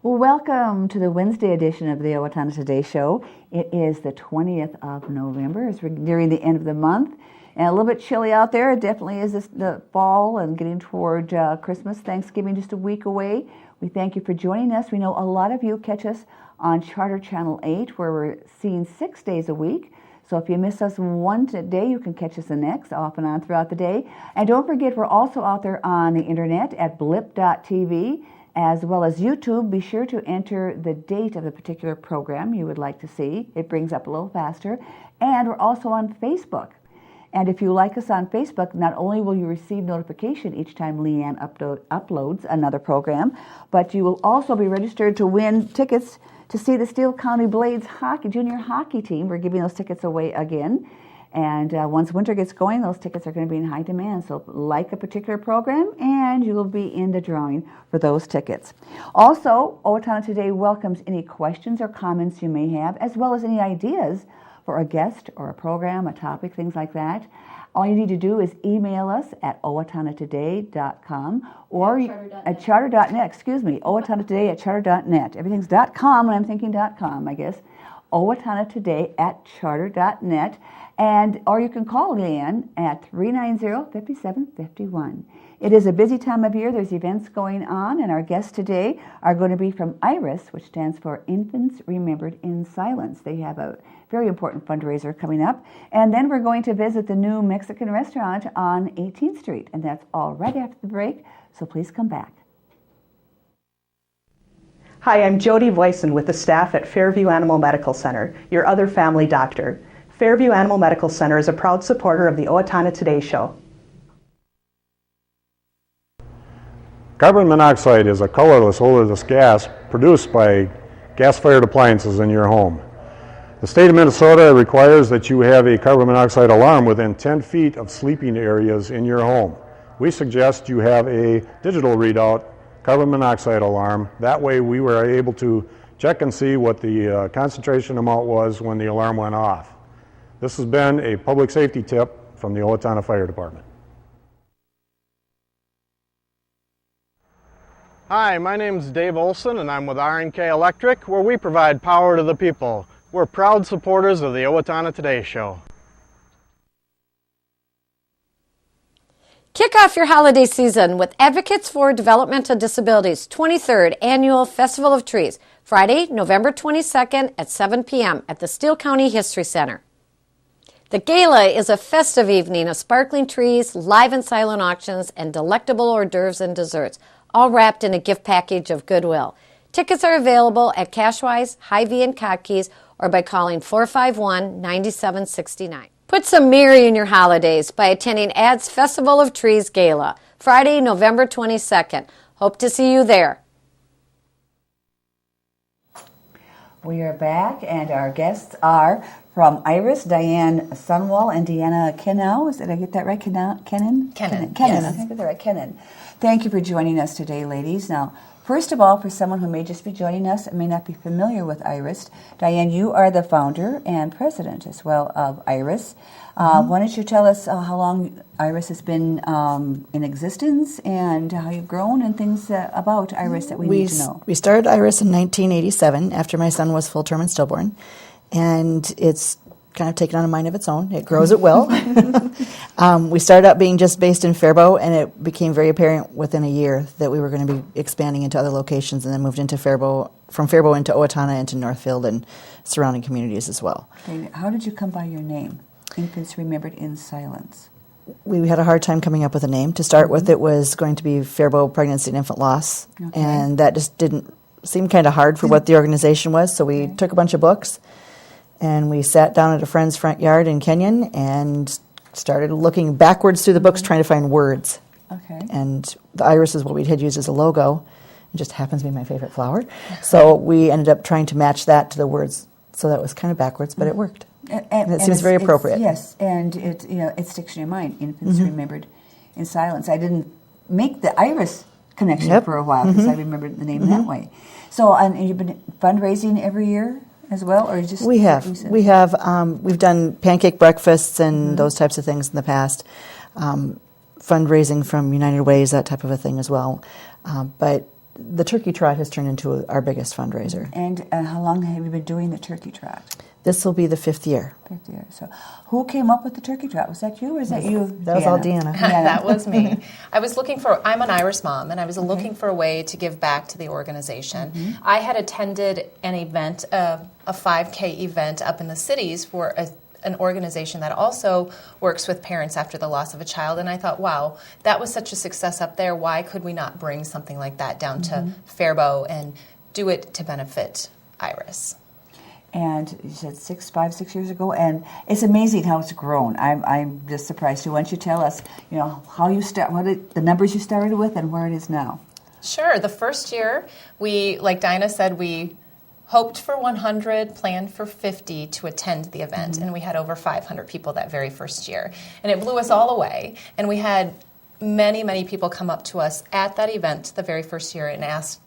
Well, welcome to the Wednesday edition of the Owatonna Today Show. It is the 20th of November as we're nearing the end of the month. And a little bit chilly out there. It definitely is the fall and getting toward Christmas, Thanksgiving just a week away. We thank you for joining us. We know a lot of you catch us on Charter Channel 8 where we're seeing 6 days a week. So if you miss us one day, you can catch us the next, off and on throughout the day. And don't forget, we're also out there on the internet at blip.tv, as well as YouTube. Be sure to enter the date of the particular program you would like to see. It brings up a little faster. And we're also on Facebook. And if you like us on Facebook, not only will you receive notification each time Leanne uploads another program, but you will also be registered to win tickets to see the Steele County Blades junior hockey team. We're giving those tickets away again. And once winter gets going, those tickets are going to be in high demand. So like a particular program, and you will be in the drawing for those tickets. Also, Owatonna Today welcomes any questions or comments you may have, as well as any ideas for a guest or a program, a topic, things like that. All you need to do is email us at owatonatoday.com or at charter.net, owatonatoday@charter.net. Everything's .com, and I'm thinking .com, I guess. owatonatoday@charter.net. Or you can call Leanne at 390-5751. It is a busy time of year. There's events going on, and our guests today are going to be from IRIS, which stands for Infants Remembered in Silence. They have a very important fundraiser coming up. And then we're going to visit the new Mexican restaurant on 18th Street, and that's all right after the break, so please come back. Hi, I'm Jody Voisin with the staff at Fairview Animal Medical Center, your other family doctor. Fairview Animal Medical Center is a proud supporter of the Owatonna Today Show. Carbon monoxide is a colorless, odorless gas produced by gas-fired appliances in your home. The state of Minnesota requires that you have a carbon monoxide alarm within 10 feet of sleeping areas in your home. We suggest you have a digital readout carbon monoxide alarm. That way we were able to check and see what the concentration amount was when the alarm went off. This has been a public safety tip from the Owatonna Fire Department. Hi, my name is Dave Olson and I'm with R&K Electric, where we provide power to the people. We're proud supporters of the Owatonna Today Show. Kick off your holiday season with Advocates for Developmental Disabilities 23rd Annual Festival of Trees, Friday, November 22nd at 7 p.m. at the Steele County History Center. The gala is a festive evening of sparkling trees, live and silent auctions, and delectable hors d'oeuvres and desserts, all wrapped in a gift package of goodwill. Tickets are available at Cashwise, Hy-Vee, and Kotke's, or by calling 451-9769. Put some merry in your holidays by attending AD's Festival of Trees Gala, Friday, November 22nd. Hope to see you there. We are back, and our guests are from IRIS, Diane Sundwall and Deanna Kuennen. Did I get that right? Kuennen? Kuennen. Yes. I think I got that right. Kuennen. Thank you for joining us today, ladies. Now, first of all, for someone who may just be joining us and may not be familiar with IRIS, Diane, you are the founder and president as well of IRIS. Why don't you tell us how long IRIS has been in existence and how you've grown and things about IRIS that we need to know? We started IRIS in 1987 after my son was full-term and stillborn, and it's kind of taken on a mind of its own. It grows at will. We started out being just based in Faribault, and it became very apparent within a year that we were going to be expanding into other locations, and then moved into Faribault, from Faribault into Owatonna, into Northfield, and surrounding communities as well. Okay. How did you come by your name, Infants Remembered in Silence? We had a hard time coming up with a name. To start with, it was going to be Faribault Pregnancy and Infant Loss, and that just didn't seem kind of hard for what the organization was, so we took a bunch of books, and we sat down at a friend's front yard in Kuennen and started looking backwards through the books trying to find words. Okay. And the iris is what we had used as a logo. It just happens to be my favorite flower. So we ended up trying to match that to the words. So that was kind of backwards, but it worked. And it seems very appropriate. Yes, and it sticks in your mind. Infants Remembered in Silence. I didn't make the iris connection for a while because I remembered the name that way. So, and you've been fundraising every year as well, or just we've done pancake breakfasts and those types of things in the past. Fundraising from United Ways, that type of a thing as well. But the Turkey Trot has turned into our biggest fundraiser. And how long have you been doing the Turkey Trot? This will be the 5th year. 5th year. So who came up with the Turkey Trot? Was that you or is that you? That was all Deanna. That was me. I'm an Irish mom, and I was looking for a way to give back to the organization. I had attended an event, a 5K event up in the cities for an organization that also works with parents after the loss of a child, and I thought, wow, that was such a success up there. Why could we not bring something like that down to Faribault and do it to benefit Iris? And you said 6 years ago, and it's amazing how it's grown. I'm just surprised too. Why don't you tell us, how you start, the numbers you started with, and where it is now? Sure. The first year, we, like Dinah said, we hoped for 100, planned for 50 to attend the event, and we had over 500 people that very first year, and it blew us all away. And we had many, many people come up to us at that event the very first year and ask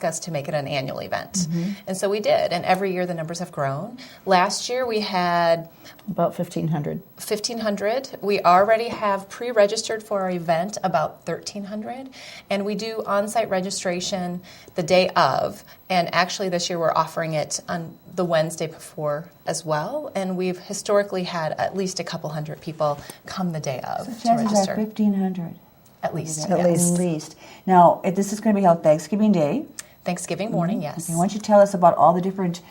us to make it an annual event. And so we did, and every year the numbers have grown. Last year we had about 1,500. 1,500. We already have pre-registered for our event about 1,300, and we do on-site registration the day of, and actually this year we're offering it on the Wednesday before as well, and we've historically had at least a couple hundred people come the day of So to register. 1,500. At least, At yes. least. Now, this is going to be held Thanksgiving Day. Thanksgiving morning, yes. Okay, why don't you tell us about all the different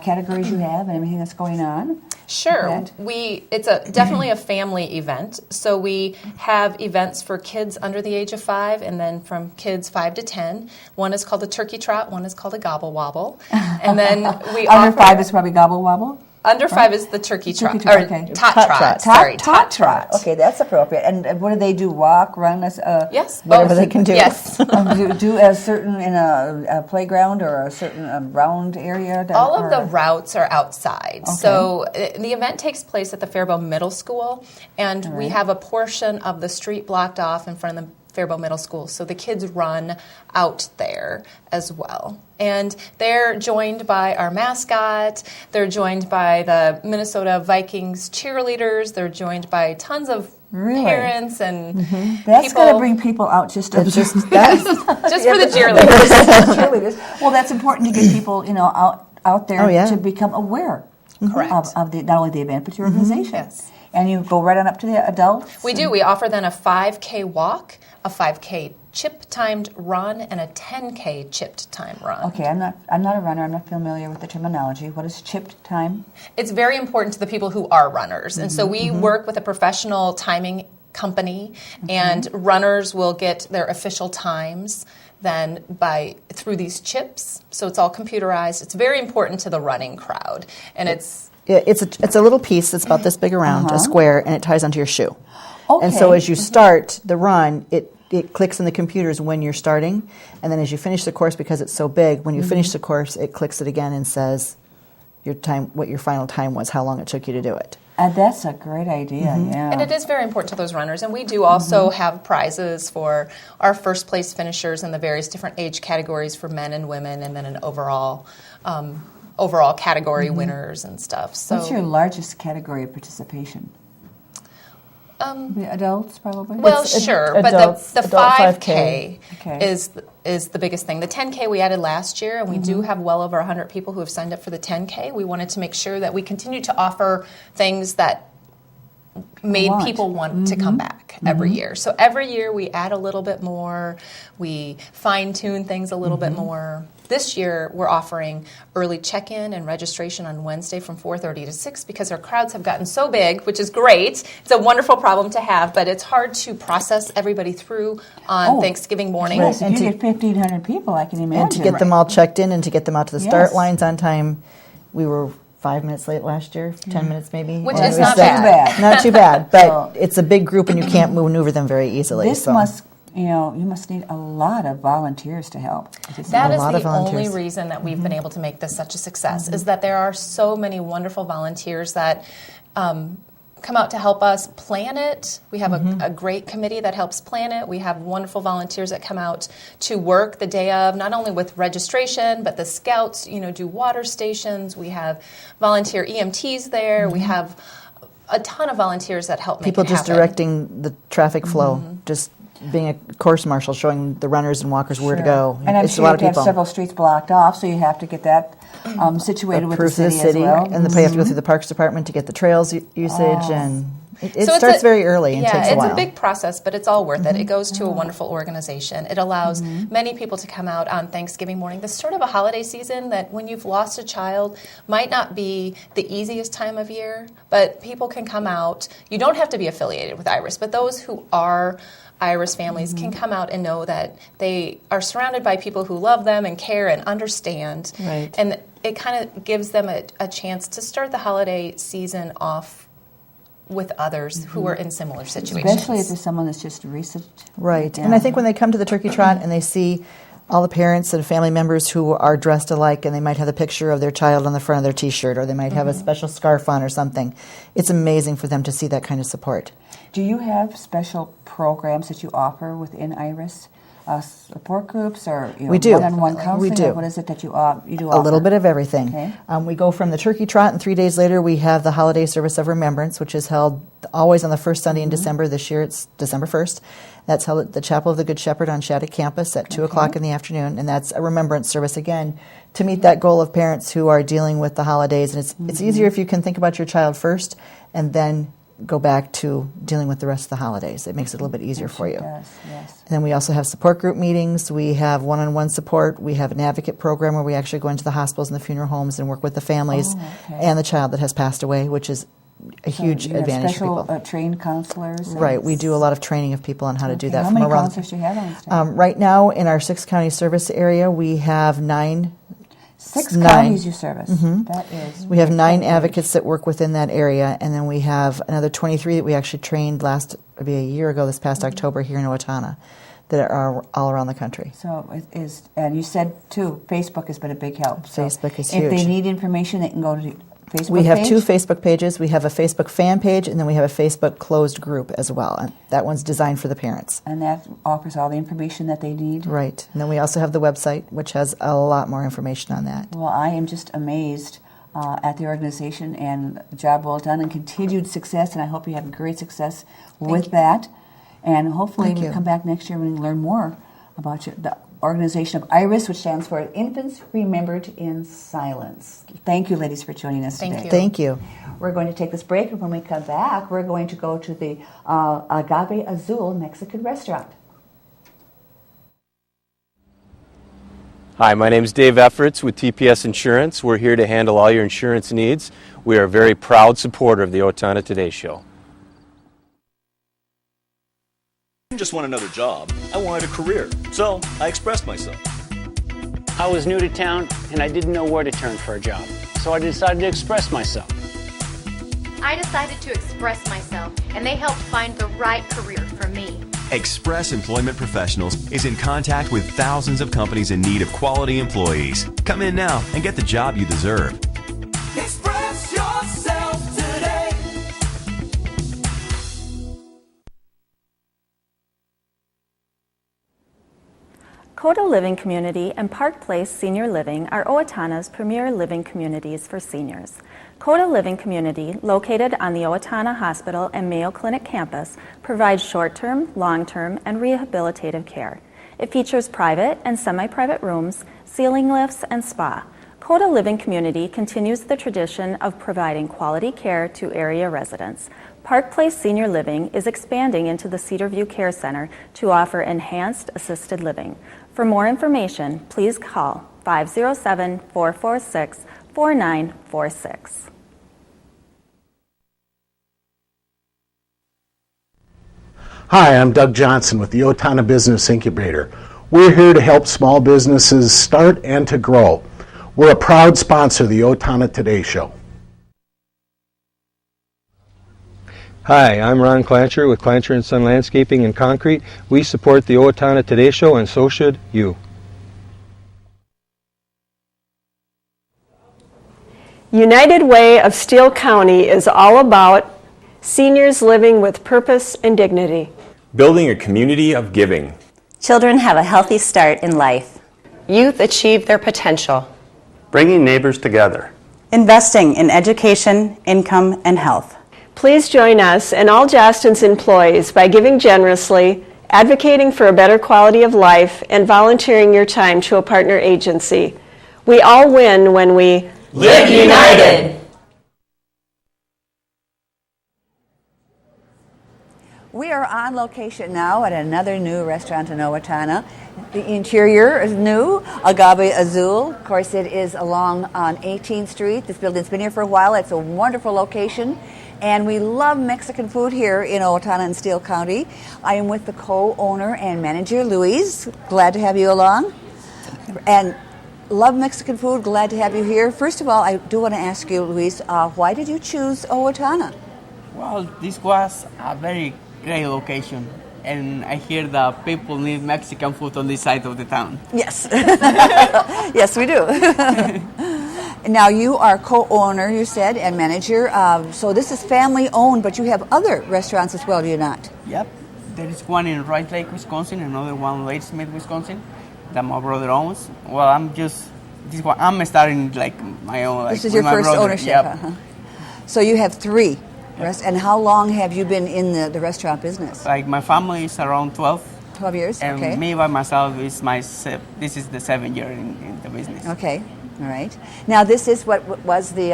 categories you have and everything that's going on? Sure. Okay. It's definitely a family event. So we have events for kids under the age of 5 and then from kids 5 to 10. One is called the Turkey Trot, one is called a Gobble Wobble. And then we Under 5 is probably Gobble Wobble? Under 5 is the Turkey Trot, Turkey Trot, or okay. Tot Trot. Sorry, Tot Trot. Okay, that's appropriate. And what do they do? Walk, run? Yes. Whatever they can do. Yes. Do a certain in a playground or a certain round area? All of the routes are outside. Okay. So the event takes place at the Faribault Middle School, and we right. have a portion of the street blocked off in front of the Faribault Middle School. So the kids run out there as well. And they're joined by our mascot. They're joined by the Minnesota Vikings cheerleaders. They're joined by tons of parents and That's people. going to bring people out just to Just for the cheerleaders. cheerleaders. Well, that's important to get people, out there Oh, yeah. to become aware Correct. of the not only the event but your organization. Yes. And you go right on up to the adults. We do. We offer then a 5K walk, a 5K chip-timed run, and a 10K chipped time run. Okay, I'm not a runner. I'm not familiar with the terminology. What is chipped time? It's very important to the people who are runners, and so we work with a professional timing company, and runners will get their official times then through these chips. So it's all computerized. It's very important to the running crowd, and it's a little piece that's about this big around, a square, and it ties onto your shoe. Okay. And so as you start the run, it clicks in the computers when you're starting, and then as you finish the course, because it's so big, when you finish the course, it clicks it again and says your time, what your final time was, how long it took you to do it. That's a great idea, yeah. And it is very important to those runners. And we do also have prizes for our first place finishers in the various different age categories for men and women, and then an overall category winners and stuff. So What's your largest category of participation? The adults, probably? Well, sure, adults, but the adult 5K Okay. is the biggest thing. The 10K we added last year, and we do have well over 100 people who have signed up for the 10K. We wanted to make sure that we continue to offer things that made people want to come back every year. So every year we add a little bit more, we fine-tune things a little bit more. This year we're offering early check-in and registration on Wednesday from 4:30 to 6 because our crowds have gotten so big, which is great. It's a wonderful problem to have, but it's hard to process everybody through on Thanksgiving morning. Yes, if you get 1,500 people, I can imagine. And to get them all checked in and to get them out to the Yes. start lines on time, we were 5 minutes late last year, 10 minutes maybe. Which And is it was not that. bad. Not too bad, but So- it's a big group and you can't maneuver them very easily. This so. must, you must need a lot of volunteers to help. That A is lot the of only volunteers. reason that we've been able to make this such a success, is that there are so many wonderful volunteers that come out to help us plan it. We have a great committee that helps plan it. We have wonderful volunteers that come out to work the day of, not only with registration, but the scouts, do water stations. We have volunteer EMTs there. We have a ton of volunteers that help make People it just happen. directing the traffic flow, just being a course marshal, showing the runners and walkers where to go. And I'm it's sure a lot you of have people. several streets blocked off, so you have to get that situated with the Approved city, as well. and then you have to go through the Parks Department to get the trails usage, and it So starts very early and yeah, takes a while. it's a big process, but it's all worth it. It goes to a wonderful organization. It allows many people to come out on Thanksgiving morning. This is sort of a holiday season that when you've lost a child might not be the easiest time of year, but people can come out. You don't have to be affiliated with Iris, but those who are Iris families can come out and know that they are surrounded by people who love them and care and understand. Right. And it kind of gives them a chance to start the holiday season off with others who are in similar situations. Especially if there's someone that's just recent. Right. Yeah. And I think when they come to the Turkey Trot and they see all the parents and family members who are dressed alike, and they might have a picture of their child on the front of their T-shirt, or they might have a special scarf on or something, it's amazing for them to see that kind of support. Do you have special programs that you offer within Iris? Support groups, or We do. one-on-one counseling? We do. Or what is it that you do offer? A little bit of everything. Okay. We go from the Turkey Trot, and 3 days later we have the Holiday Service of Remembrance, which is held always on the first Sunday in December. This year it's December 1st. That's held at the Chapel of the Good Shepherd on Shattuck campus at 2 o'clock in the afternoon, and that's a remembrance service, again, to meet that goal of parents who are dealing with the holidays. And it's easier if you can think about your child first and then go back to dealing with the rest of the holidays. It makes it a little bit easier for you. Yes, yes. And then we also have support group meetings. We have one-on-one support. We have an advocate program where we actually go into the hospitals and the funeral homes and work with the families and the child that has passed away, which is a huge You have advantage for special people. trained counselors? Right. We do a lot of training of people on how to do that How from many around. counselors do you have on staff? Right now, in our 6-county service area, we have 9. 6 9. counties you service. That is. We have 9 advocates that work within that area, and then we have another 23 that we actually trained maybe a year ago, this past October, here in Owatonna, that are all around the country. So it is, and you said too, Facebook has been a big help. So Facebook is if they huge. need information, they can go to the Facebook We have page? 2 Facebook pages. We have a Facebook fan page, and then we have a Facebook closed group as well. And that one's designed for the parents. And that offers all the information that they need? Right. And then we also have the website, which has a lot more information on that. Well, I am just amazed at the organization and the job well done and continued success, and I hope you have great success with that. And hopefully Thank we'll you. come back next year and learn more about the organization of IRIS, which stands for Infants Remembered in Silence. Thank you, ladies, for joining us Thank today. you. Thank you. We're going to take this break, and when we come back, we're going to go to the Agave Azul Mexican Restaurant. Hi, my name is Dave Efforts with TPS Insurance. We're here to handle all your insurance needs. We are a very proud supporter of the Owatonna Today Show. I didn't just want another job, I wanted a career, so I expressed myself. I was new to town and I didn't know where to turn for a job, so I decided to express myself. I decided to express myself, and they helped find the right career for me. Express Employment Professionals is in contact with thousands of companies in need of quality employees. Come in now and get the job you deserve. Express yourself today. Coda Living Community and Park Place Senior Living are Owatonna's premier living communities for seniors. Coda Living Community, located on the Owatonna Hospital and Mayo Clinic campus, provides short-term, long-term, and rehabilitative care. It features private and semi-private rooms, ceiling lifts, and spa. Coda Living Community continues the tradition of providing quality care to area residents. Park Place Senior Living is expanding into the Cedar View Care Center to offer enhanced assisted living. For more information, please call 507-446-4946. Hi, I'm Doug Johnson with the Owatonna Business Incubator. We're here to help small businesses start and to grow. We're a proud sponsor of the Owatonna Today Show. Hi, I'm Ron Clancher with Clancher & Son Landscaping and Concrete. We support the Owatonna Today Show, and so should you. United Way of Steele County is all about seniors living with purpose and dignity. Building a community of giving. Children have a healthy start in life. Youth achieve their potential. Bringing neighbors together. Investing in education, income, and health. Please join us and all Jostens employees by giving generously advocating for a better quality of life, and volunteering your time to a partner agency. We all win when we live united. We are on location now at another new restaurant in Owatonna. The interior is new, Agave Azul. Of course, it is along on 18th Street. This building's been here for a while. It's a wonderful location. And we love Mexican food here in Owatonna and Steele County. I am with the co-owner and manager, Luis. Glad to have you along. And love Mexican food. Glad to have you here. First of all, I do want to ask you, Luis, why did you choose Owatonna? Well, this was a very great location. And I hear that people need Mexican food on this side of the town. Yes. Yes, we do. Now, you are co-owner, you said, and manager. So this is family-owned, but you have other restaurants as well, do you not? Yep. There is one in Rice Lake, Wisconsin, another one in Ladysmith, Wisconsin, that my brother owns. Well, I'm starting like my own. Like, this is your first brother. ownership. Yep. Uh-huh. So you have three. And how long have you been in the restaurant business? Like my family is around 12. 12 years, and okay. Me by myself is this is the 7th year in the business. Okay, all right. Now this is what was the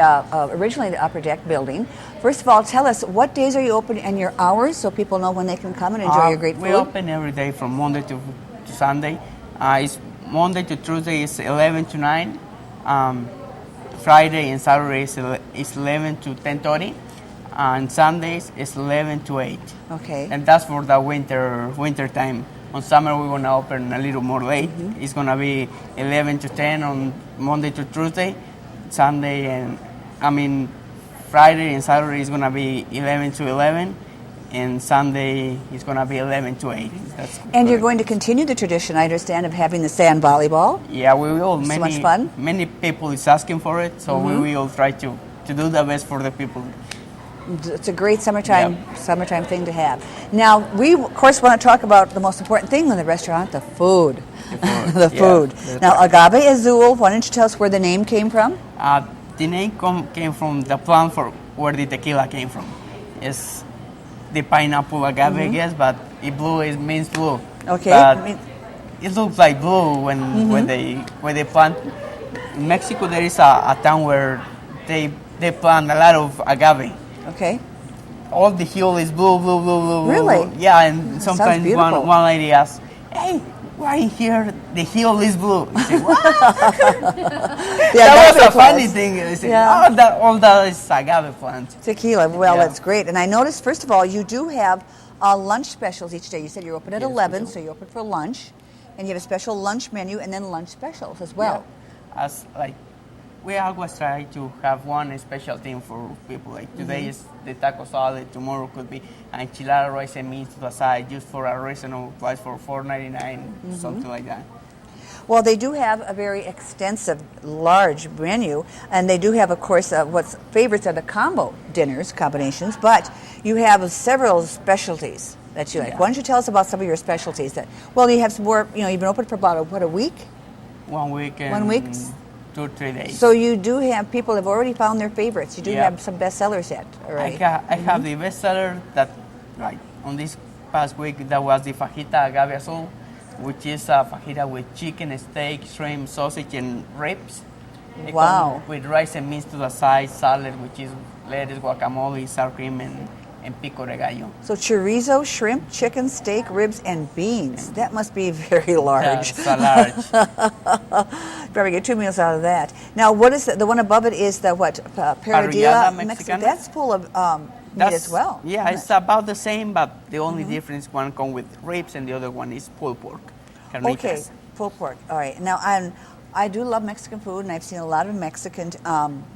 originally the upper deck building. First of all, tell us what days are you open and your hours so people know when they can come and enjoy your great food. We open every day from Monday to Sunday. It's Monday to Tuesday is 11 to 9. Friday and Saturday is 11 to 10:30. And Sundays is 11 to 8. Okay. And that's for the winter time. On summer we're gonna open a little more late. Mm-hmm. It's gonna be 11 to 10 on Monday to Tuesday. Friday and Saturday is gonna be 11 to 11, and Sunday is gonna be 11 to 8. And you're going to continue the tradition, I understand, of having the sand volleyball. Yeah, we will. So much fun. Many people is asking for it, so we will try to do the best for the people. It's a great summertime thing to have. Now, we, of course, want to talk about the most important thing in the restaurant, the food. The food. Now, Agave Azul, why don't you tell us where the name came from? The name came from the plant for where the tequila came from. It's the pineapple agave, I guess, but it means blue. Okay. But it looks like blue when they plant. In Mexico, there is a town where they plant a lot of agave. Okay. All the hill is blue. Really? Yeah, and sometimes one lady asks, "Hey, why here the hill is blue?" You say, "What?" That was a funny thing. They say, all that is agave plant. Tequila. Well, that's great. And I noticed, first of all, you do have lunch specials each day. You said you're open at 11, so you're open for lunch, and you have a special lunch menu and then lunch specials as well. Yeah. We always try to have one special thing for people. Like today is the taco salad, tomorrow could be enchilada rice and beans to the side, just for a reasonable price for $4.99, something like that. Well, they do have a very extensive, large menu, and they do have, of course, what's favorites are the combo dinners, combinations, but you have several specialties that you like. Why don't you tell us about some of your specialties? You have some more, you've been open for about, a week? 1 week. 1 week? 2 or 3 days. So you do have people have already found their favorites. You do have some bestsellers yet, all right? I have the bestseller that, on this past week, that was the fajita Agave Azul, which is a fajita with chicken, steak, shrimp, sausage, and ribs. Wow. With rice and beans to the side, salad, which is lettuce, guacamole, sour cream, and pico de gallo. So chorizo, shrimp, chicken, steak, ribs, and beans. That must be very large. That's large. Probably get 2 meals out of that. Now, what is the one above it is the what? Parrillada Mexican. That's full of meat as well. Yeah, it's about the same, but the only difference, one comes with ribs and the other one is pulled pork. Carnitas. Okay, pulled pork. All right. Now, I do love Mexican food, and I've seen a lot of Mexican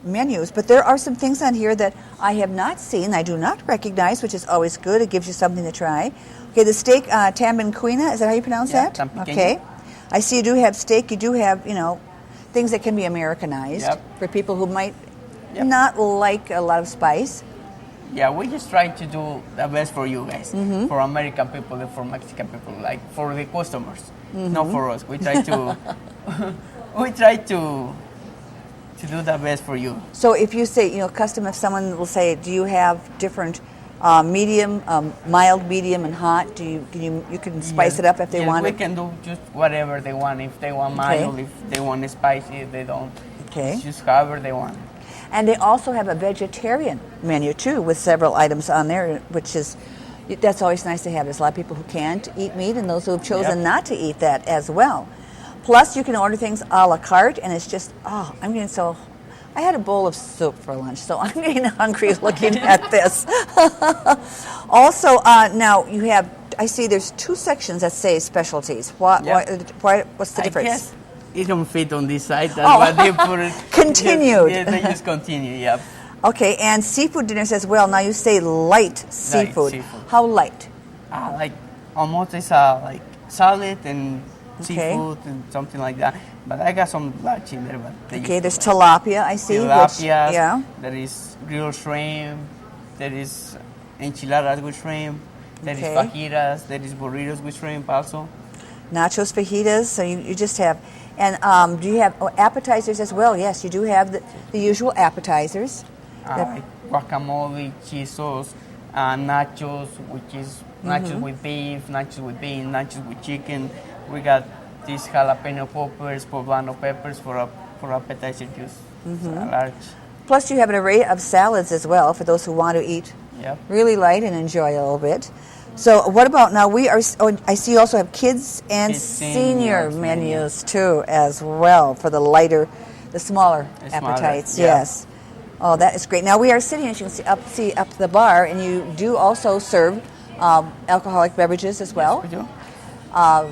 menus, but there are some things on here that I have not seen, I do not recognize, which is always good. It gives you something to try. Okay, the steak tambiquina, is that how you pronounce that? Okay. I see you do have steak. You do have, things that can be Americanized for people who might not like a lot of spice. Yeah, we just try to do the best for you guys, for American people and for Mexican people, like for the customers, not for us. We try to... We try to do the best for you. So if you say, custom, if someone will say, do you have different medium, mild, medium, and hot? You can spice it up if they want we it? can do just whatever they want. If they want mild, if they want spicy, if they don't. Okay. It's just however they want. And they also have a vegetarian menu too, with several items on there, that's always nice to have. There's a lot of people who can't eat meat, and those who have chosen not to eat that as well. Plus, you can order things a la carte, and it's just, I'm getting so... I had a bowl of soup for lunch, so I'm getting hungry looking at this. Also, now you have, I see there's 2 sections that say specialties. What's the difference? I guess it don't fit on this side. That's why they put it. Continued. They just continue, yep. Okay, and seafood dinners as well. Now you say light seafood. How light? Like almost it's like salad and seafood and something like that. But I got some large in there. Okay, there's tilapia, I see. Tilapia. There is grilled shrimp. There is enchiladas with shrimp. There is fajitas. There is burritos with shrimp also. Nachos, fajitas. So you just have... And do you have appetizers as well? Yes, you do have the usual appetizers. Like guacamole, cheese sauce, nachos, which is nachos with beef, nachos with beans, nachos with chicken. We got these jalapeno peppers, poblano peppers for appetizer juice. Large. Plus, you have an array of salads as well for those who want to eat really light and enjoy a little bit. So what about now? I see you also have kids and senior menus too as well for the smaller appetites. Yes. Oh, that is great. Now we are sitting, as you can see up the bar, and you do also serve alcoholic beverages as well. Yes, we do.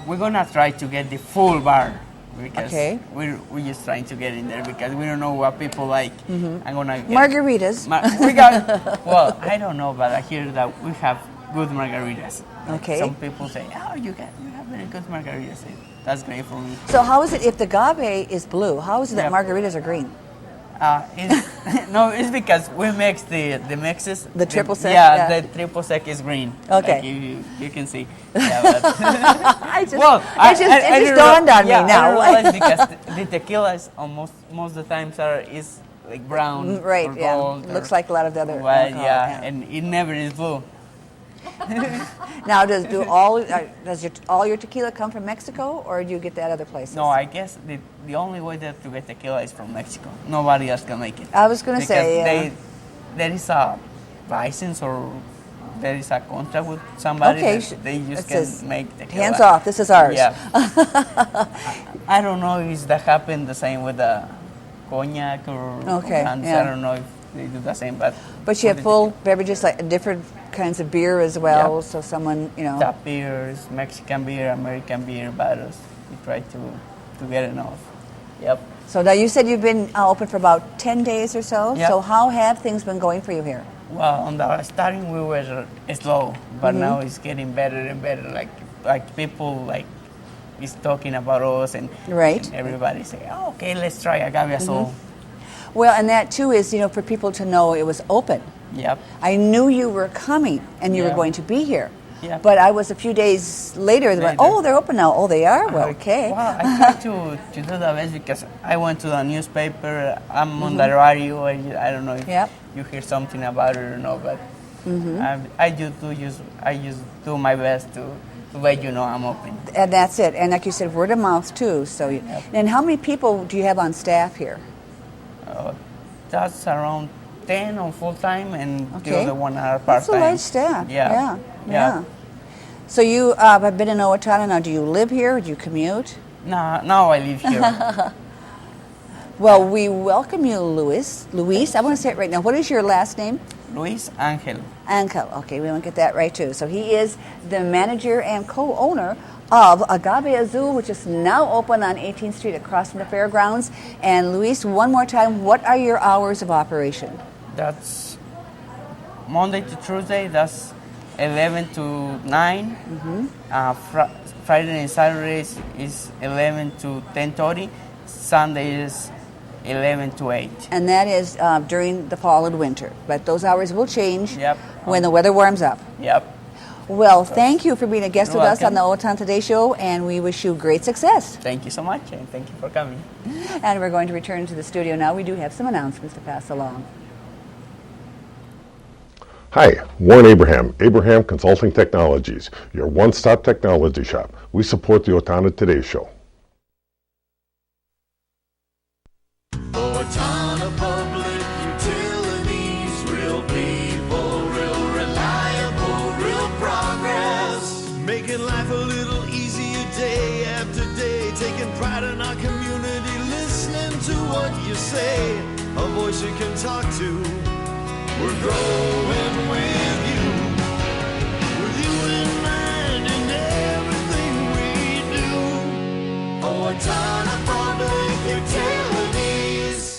We're gonna try to get the full bar because we're just trying to get in there because we don't know what people like. I'm gonna get margaritas. We got I don't know, but I hear that we have good margaritas. Okay. Some people say, you have very good margaritas. That's great for me. So how is it if the agave is blue? How is it that margaritas are green? No, it's because we mix the mixes. The triple sec? The triple sec is green. Okay. Like you can see. Yeah, but it just dawned on me now. I realized because the tequila is most of the times is like brown right, or gold. Looks like a lot of the other white, and it never is blue. Now, does all your tequila come from Mexico, or do you get that other places? No, I guess the only way to get tequila is from Mexico. Nobody else can make it. I was going to say, there is a license or there is a contract with somebody that they just can make tequila. Hands off, this is ours. Yeah. I don't know if that happened the same with the cognac or I don't know if they do the same, but you have full beverages, like different kinds of beer as well. So someone, tap beers, Mexican beer, American beer, bottles. We try to get enough. Yep. So now you said you've been open for about 10 days or so. Yep. So how have things been going for you here? Well, on the starting we were slow, but now it's getting better and better. Like people is talking about us and everybody say, okay, let's try Agave Azul. Well, and that too is, for people to know it was open. Yep. I knew you were coming and you were going to be here. Yep. But I was a few days later, they're open now. Oh, they are? Well, okay. Well, I tried to do the best because I went to the newspaper. I'm on the radio. I don't know if you hear something about it or no, but I just do my best to let you know I'm open. And that's it. And like you said, word of mouth too. So, and how many people do you have on staff here? That's around 10 on full time and the other one are part time. That's a large staff. Yeah. So you have been in Owatonna now. Do you live here or do you commute? No, I live here. Well, we welcome you, Luis. I want to say it right now. What is your last name? Luis Angel. Angel. Okay, we want to get that right too. So he is the manager and co-owner of Agave Azul, which is now open on 18th Street across from the fairgrounds. And Luis, one more time, what are your hours of operation? That's Monday to Tuesday. That's 11 to 9. Friday and Saturdays is 11 to 10:30. Sunday is 11 to 8. And that is during the fall and winter. But those hours will change Yep. when the weather warms up. Yep. Well, thank you for being a guest You're with us on welcome. the Owatonna Today Show, and we wish you great success. Thank you so much, and thank you for coming. And we're going to return to the studio now. We do have some announcements to pass along. Hi, Warren Abraham Consulting Technologies, your one-stop technology shop. We support the Owatonna Today Show. Owatonna Public Utilities, real people, real reliable, real progress. Making life a little easier day after day, taking pride in our community, listening to what you say, a voice you can talk to. We're growing with you in mind in everything we do. Owatonna Public Utilities.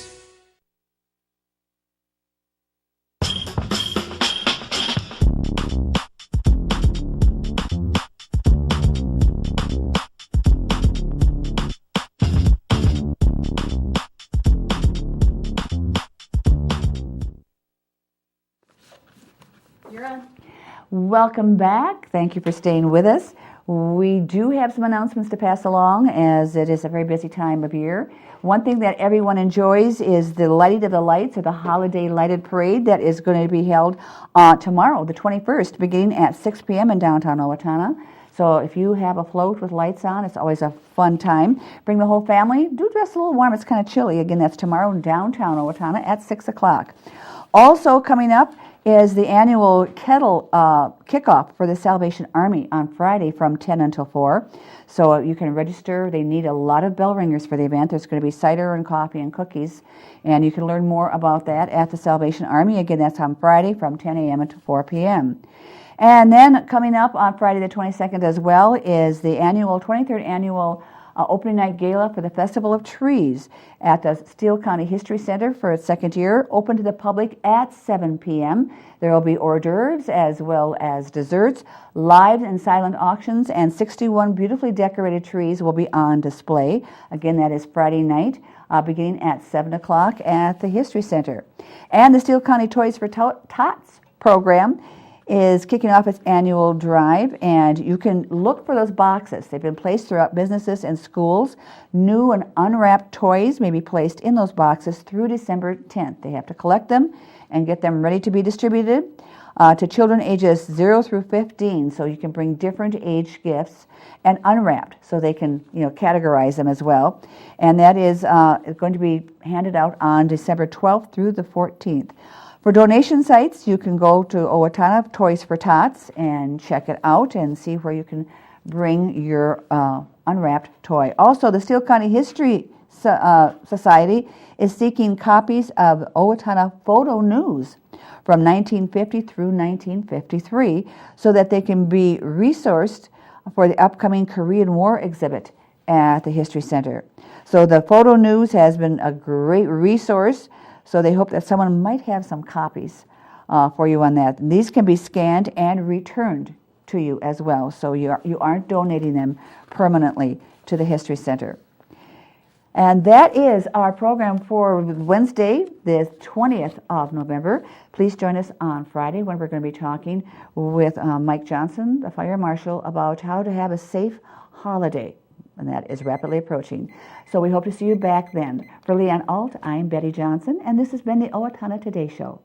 Welcome back. Thank you for staying with us. We do have some announcements to pass along as it is a very busy time of year. One thing that everyone enjoys is the lighting of the lights, or the holiday lighted parade that is going to be held tomorrow, the 21st, beginning at 6 p.m. in downtown Owatonna. So if you have a float with lights on, it's always a fun time. Bring the whole family. Do dress a little warm. It's kind of chilly. Again, that's tomorrow in downtown Owatonna at 6 o'clock. Also coming up is the annual kettle kickoff for the Salvation Army on Friday from 10 until 4. So you can register. They need a lot of bell ringers for the event. There's going to be cider and coffee and cookies. And you can learn more about that at the Salvation Army. Again, that's on Friday from 10 a.m. until 4 p.m. And then coming up on Friday the 22nd as well is the 23rd annual opening night gala for the Festival of Trees at the Steele County History Center for its second year, open to the public at 7 p.m. There will be hors d'oeuvres as well as desserts, live and silent auctions, and 61 beautifully decorated trees will be on display. Again, that is Friday night, beginning at 7 o'clock at the History Center. And the Steele County Toys for Tots program is kicking off its annual drive, and you can look for those boxes. They've been placed throughout businesses and schools. New and unwrapped toys may be placed in those boxes through December 10th. They have to collect them and get them ready to be distributed to children ages 0 through 15, so you can bring different age gifts, and unwrapped, so they can categorize them as well. And that is going to be handed out on December 12th through the 14th. For donation sites, you can go to Owatonna Toys for Tots and check it out and see where you can bring your unwrapped toy. Also, the Steele County History Society is seeking copies of Owatonna photo news from 1950 through 1953 so that they can be resourced for the upcoming Korean War exhibit at the History Center. So the photo news has been a great resource. So they hope that someone might have some copies for you on that. And these can be scanned and returned to you as well. So you aren't donating them permanently to the History Center. And that is our program for Wednesday, the 20th of November. Please join us on Friday when we're going to be talking with Mike Johnson, the fire marshal, about how to have a safe holiday. And that is rapidly approaching. So we hope to see you back then. For Leanne Alt, I'm Betty Johnson, and this has been the Owatonna Today Show.